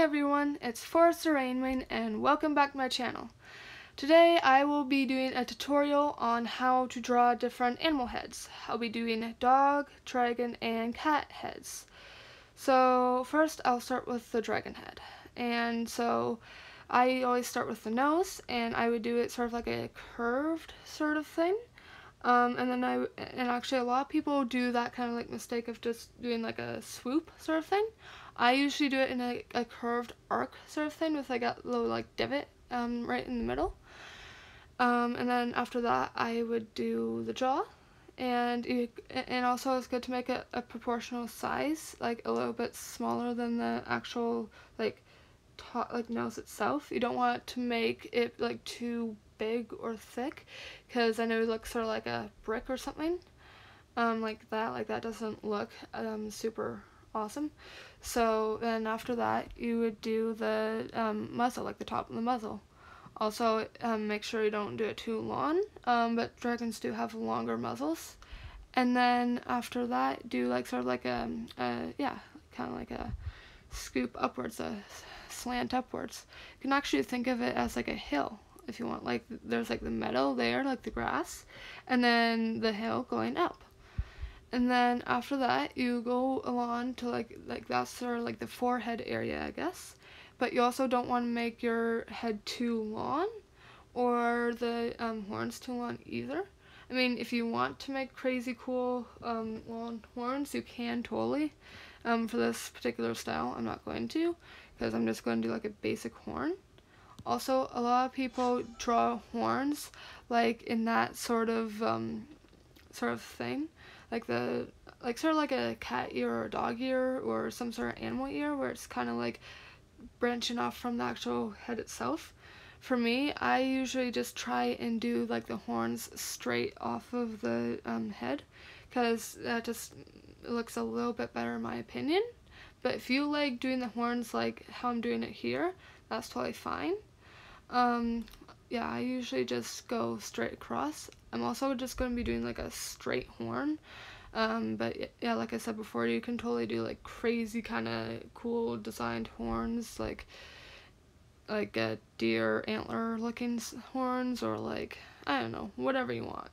Hey everyone, it's Forrester Rainwing and welcome back to my channel. Today I will be doing a tutorial on how to draw different animal heads. I'll be doing dog, dragon, and cat heads. So first I'll start with the dragon head. And so I always start with the nose, and I would do it sort of like a curved sort of thing. And actually a lot of people do that kind of like mistake of just doing like a swoop sort of thing. I usually do it in a curved arc sort of thing with like a little like divot right in the middle. And then after that I would do the jaw, and also it's good to make it a proportional size, like a little bit smaller than the actual like nose itself. You don't want to make it like too big or thick, because I know it looks sort of like a brick or something. Like that doesn't look super awesome. So then after that you would do the muzzle, like the top of the muzzle. Also make sure you don't do it too long, but dragons do have longer muzzles. And then after that do like sort of like yeah, kind of like a scoop upwards, a slant upwards. You can actually think of it as like a hill if you want. Like there's like the meadow there, like the grass, and then the hill going up. And then after that you go along to like that's sort of like the forehead area, I guess. But you also don't want to make your head too long, or the horns too long either. I mean, if you want to make crazy cool long horns, you can totally. For this particular style, I'm not going to, because I'm just going to do like a basic horn. Also, a lot of people draw horns like in that sort of thing, like sort of like a cat ear or a dog ear or some sort of animal ear, where it's kind of like branching off from the actual head itself. For me, I usually just try and do like the horns straight off of the head, because that just looks a little bit better in my opinion. But if you like doing the horns like how I'm doing it here, that's totally fine. Yeah, I usually just go straight across. I'm also just going to be doing like a straight horn. But yeah, like I said before, you can totally do like crazy kind of cool designed horns, like a deer antler looking horns, or like, I don't know, whatever you want.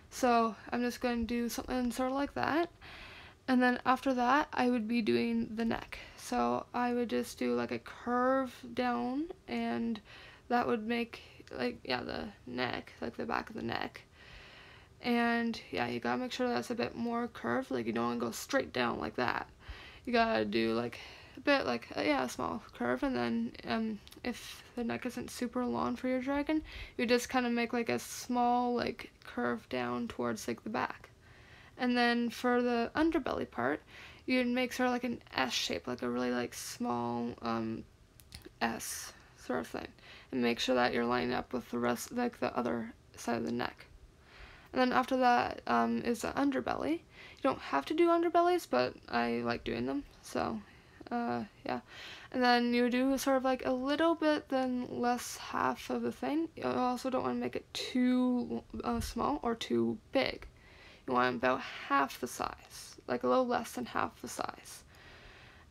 So I'm just going to do something sort of like that. And then after that I would be doing the neck. So I would just do like a curve down, and that would make like, yeah, the neck, like the back of the neck. And yeah, you gotta make sure that's a bit more curved. Like you don't want to go straight down like that. You gotta do like a bit like a small curve. And then if the neck isn't super long for your dragon, you just kind of make like a small like curve down towards like the back. And then for the underbelly part, you'd make sort of like an S shape, like a really like small S sort of thing, and make sure that you're lining up with the rest, like the other side of the neck. And then after that is the underbelly. You don't have to do underbellies, but I like doing them, so yeah. And then you do sort of like a little bit then less half of the thing. You also don't want to make it too small or too big. You want about half the size, like a little less than half the size.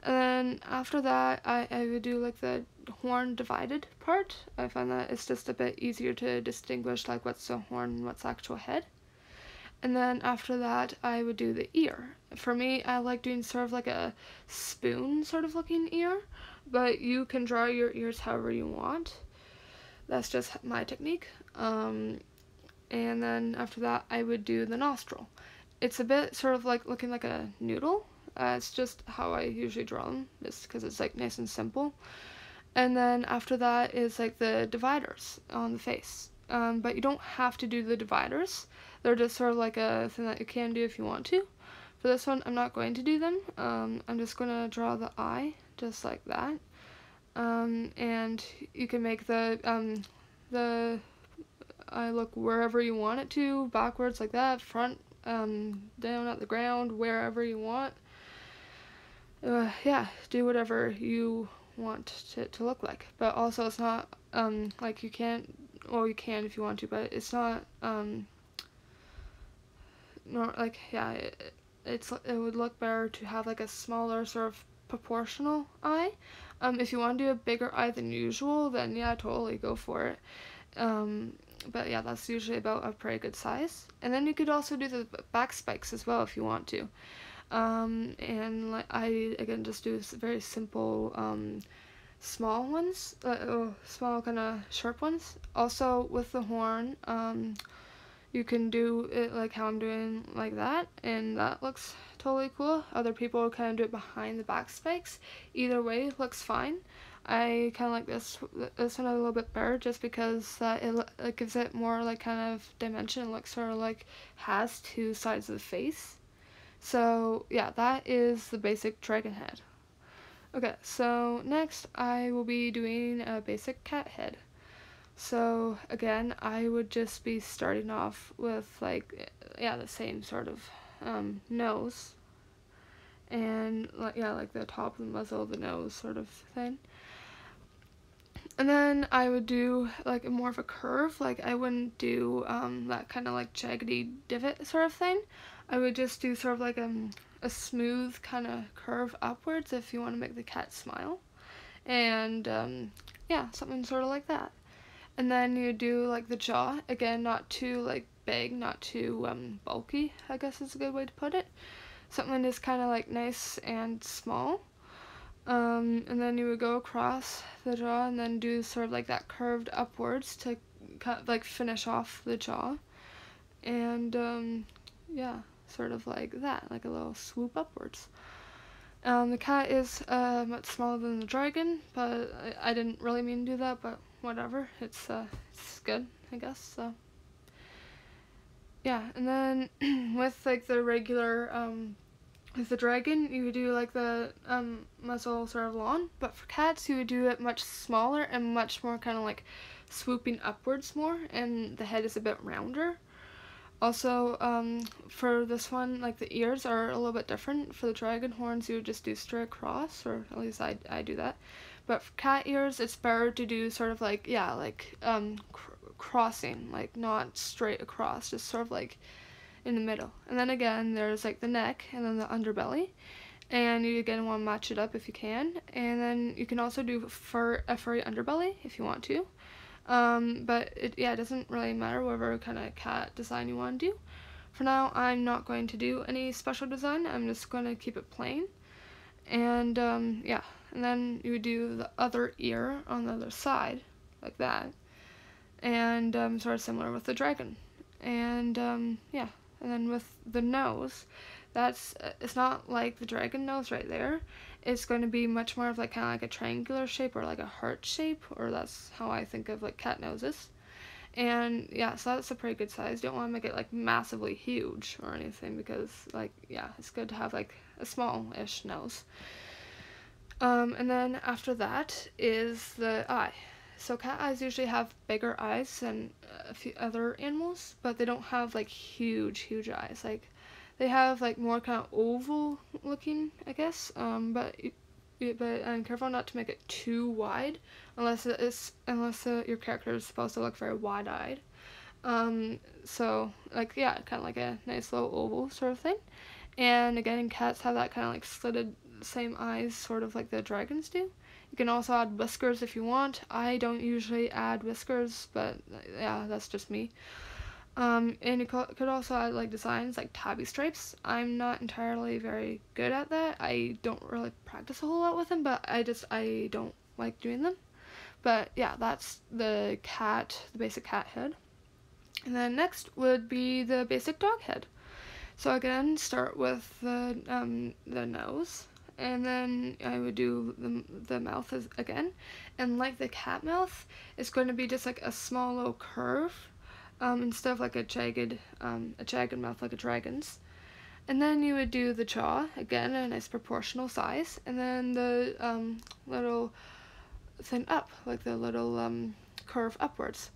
And then after that I would do like the horn divided part. I find that it's just a bit easier to distinguish like what's the horn and what's the actual head. And then after that I would do the ear. For me, I like doing sort of like a spoon sort of looking ear, but you can draw your ears however you want. That's just my technique. And then after that I would do the nostril. It's a bit sort of like looking like a noodle. It's just how I usually draw them, just because it's like nice and simple. And then after that is like the dividers on the face. But you don't have to do the dividers. They're just sort of like a thing that you can do if you want to. For this one, I'm not going to do them. I'm just going to draw the eye, just like that. And you can make the eye look wherever you want it to, backwards like that, front, down at the ground, wherever you want. Yeah, do whatever you want it to look like. But also it's not like you can't, well, you can if you want to, but it's not like, yeah, it would look better to have like a smaller sort of proportional eye. If you want to do a bigger eye than usual, then yeah, totally go for it. But yeah, that's usually about a pretty good size. And then you could also do the back spikes as well if you want to. And like I again just do very simple small ones, small kind of sharp ones. Also with the horn, you can do it like how I'm doing like that, and that looks totally cool. Other people kind of do it behind the back spikes. Either way looks fine. I kind of like this one a little bit better just because it gives it more like kind of dimension. It looks sort of like has two sides of the face. So yeah, that is the basic dragon head. Okay, so next I will be doing a basic cat head. So again, I would just be starting off with like, yeah, the same sort of nose, and like, yeah, like the top of the muzzle of the nose sort of thing. And then I would do like more of a curve. Like I wouldn't do that kind of like jaggedy divot sort of thing. I would just do sort of like a smooth kind of curve upwards if you want to make the cat smile. And yeah, something sort of like that. And then you do like the jaw, again, not too like big, not too bulky, I guess is a good way to put it. Something that's kind of like nice and small. And then you would go across the jaw and then do sort of like that curved upwards to like finish off the jaw. And yeah, sort of like that, like a little swoop upwards. The cat is much smaller than the dragon, but I didn't really mean to do that, but whatever, it's good, I guess. So yeah, and then with like the regular with the dragon, you would do like the muzzle sort of long, but for cats you would do it much smaller and much more kind of like swooping upwards more, and the head is a bit rounder. Also, for this one, like the ears are a little bit different. For the dragon horns, you would just do straight across, or at least I do that. But for cat ears, it's better to do sort of like, yeah, like crossing, like not straight across, just sort of like in the middle. And then again, there's like the neck and then the underbelly. And you again want to match it up if you can. And then you can also do a furry underbelly if you want to. But it doesn't really matter whatever kind of cat design you want to do. For now, I'm not going to do any special design. I'm just going to keep it plain. And yeah, and then you would do the other ear on the other side, like that. And sort of similar with the dragon. And yeah, and then with the nose, it's not like the dragon nose right there. It's going to be much more of like kind of like a triangular shape or like a heart shape, or that's how I think of like cat noses. And yeah, so that's a pretty good size. Don't want to make it like massively huge or anything, because like, yeah, it's good to have like a small-ish nose. And then after that is the eye. So cat eyes usually have bigger eyes than a few other animals, but they don't have like huge eyes. Like they have like more kind of oval looking, I guess. But I'm careful not to make it too wide, unless your character is supposed to look very wide-eyed. So like, yeah, kind of like a nice little oval sort of thing. And again, cats have that kind of like slitted same eyes, sort of like the dragons do. You can also add whiskers if you want. I don't usually add whiskers, but yeah, that's just me. And you could also add like designs like tabby stripes. I'm not entirely very good at that. I don't really practice a whole lot with them, but I don't like doing them. But yeah, that's the basic cat head. And then next would be the basic dog head. So again, start with the nose, and then I would do the mouth again. And like the cat mouth, it's going to be just like a small little curve, instead of like a jagged mouth like a dragon's. And then you would do the jaw, again, a nice proportional size, and then the little thing up, like the little curve upwards.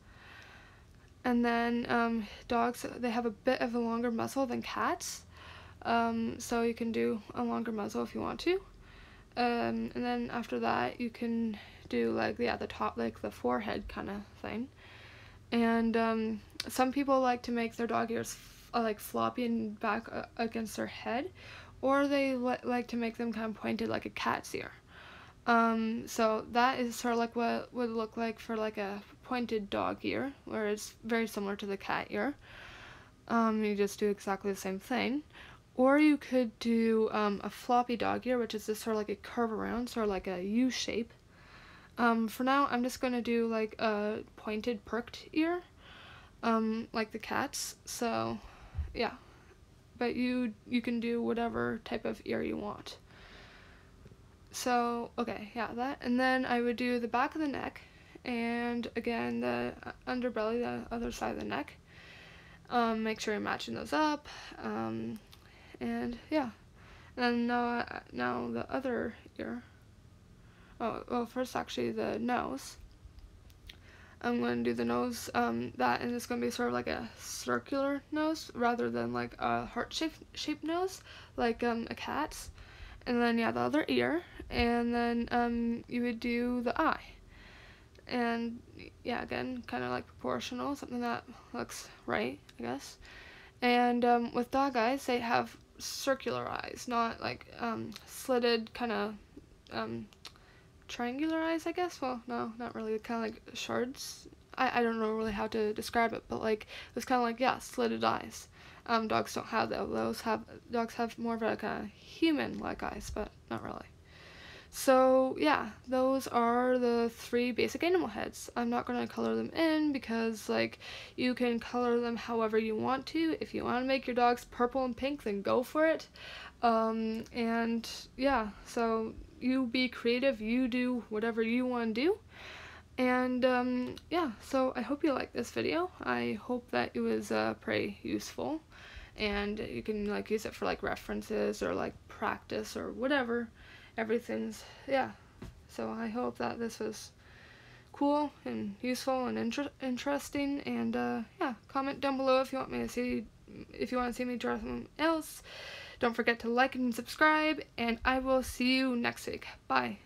And then dogs, they have a bit of a longer muzzle than cats, so you can do a longer muzzle if you want to. And then after that, you can do like, yeah, the top, like the forehead kind of thing. And some people like to make their dog ears like floppy and back against their head, or they like to make them kind of pointed like a cat's ear. So that is sort of like what would look like for like a pointed dog ear, where it's very similar to the cat ear. You just do exactly the same thing. Or you could do a floppy dog ear, which is just sort of like a curve around, sort of like a U shape. For now, I'm just going to do like a pointed perked ear, like the cat's. So, yeah. But you can do whatever type of ear you want. So, okay, yeah, that. And then I would do the back of the neck, and again, the underbelly, the other side of the neck. Make sure you're matching those up. And yeah. And then now the other ear. Oh, well, first actually the nose. I'm going to do the nose, and it's going to be sort of like a circular nose rather than like a heart-shaped nose, like a cat's. And then, yeah, the other ear, and then you would do the eye. And, yeah, again, kind of like proportional, something that looks right, I guess. And with dog eyes, they have circular eyes, not like slitted kind of triangular eyes, I guess. Well, no, not really. Kind of like shards. I don't know really how to describe it, but like it's kind of like, yeah, slitted eyes. Dogs don't have those. Dogs have more of like a human-like eyes, but not really. So yeah, those are the 3 basic animal heads. I'm not going to color them in because like you can color them however you want to. If you want to make your dogs purple and pink, then go for it. And yeah, so you be creative, you do whatever you want to do. And yeah, so I hope you liked this video. I hope that it was pretty useful, and you can like use it for like references or like practice or whatever. Everything's, yeah. So I hope that this was cool and useful and interesting. And yeah, comment down below if you want to see me draw something else. Don't forget to like and subscribe, and I will see you next week. Bye.